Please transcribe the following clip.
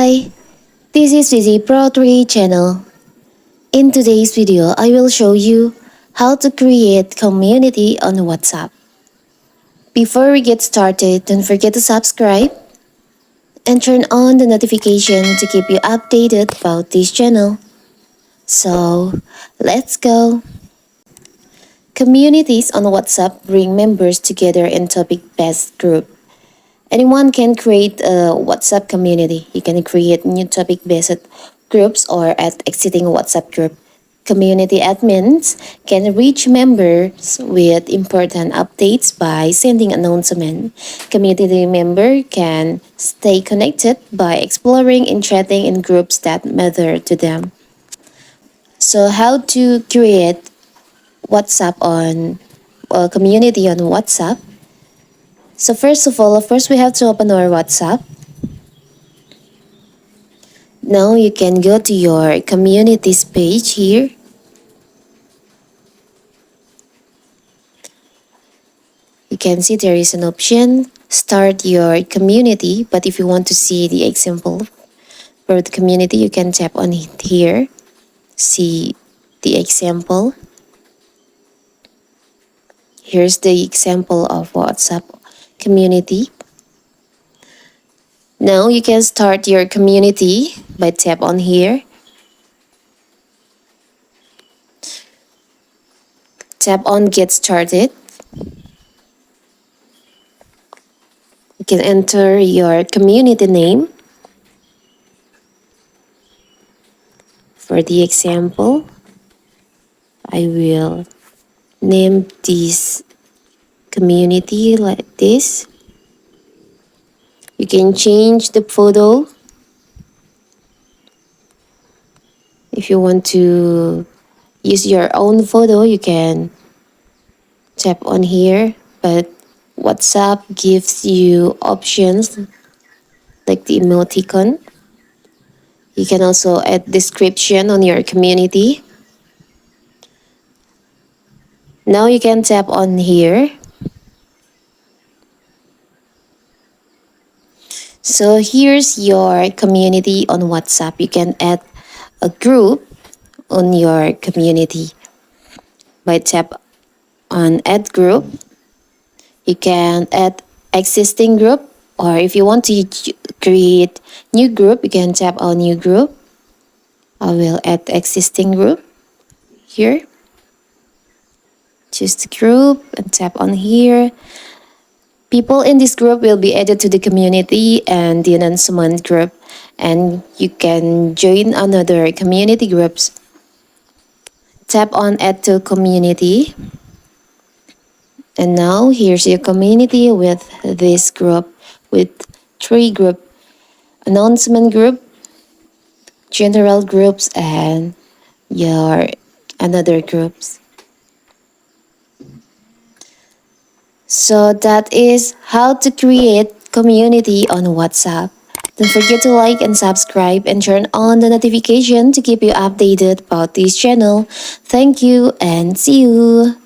Hi, this is Vizi Pro 3 channel. In today's video, I will show you how to create community on WhatsApp. Before we get started, don't forget to subscribe and turn on the notification to keep you updated about this channel. So, let's go. Communities on WhatsApp bring members together in topic-based group. Anyone can create a WhatsApp community. You can create new topic-based groups or add existing WhatsApp group. Community admins can reach members with important updates by sending announcement. Community member can stay connected by exploring and chatting in groups that matter to them. So how to create WhatsApp on community on WhatsApp? So first of all, we have to open our WhatsApp. Now you can go to your communities page here. You can see there is an option, start your community, but if you want to see the example for the community, you can tap on it here. See the example. Here's the example of WhatsApp community. Now you can start your community by tap on here. Tap on get started. You can enter your community name. For the example, I will name this community like this. You can change the photo. If you want to use your own photo, you can tap on here, but WhatsApp gives you options like the emoticon. You can also add description on your community. Now you can tap on here. So here's your community on WhatsApp. You can add a group on your community by tap on add group. You can add existing group, or if you want to create new group, you can tap on new group. I will add existing group here. Choose the group and tap on here. People in this group will be added to the community and the announcement group, and you can join another community groups. Tap on add to community. And now here's your community with this group, with 3 group: announcement group, general groups, and your another groups. So that is how to create community on WhatsApp. Don't forget to like and subscribe and turn on the notification to keep you updated about this channel. Thank you and see you.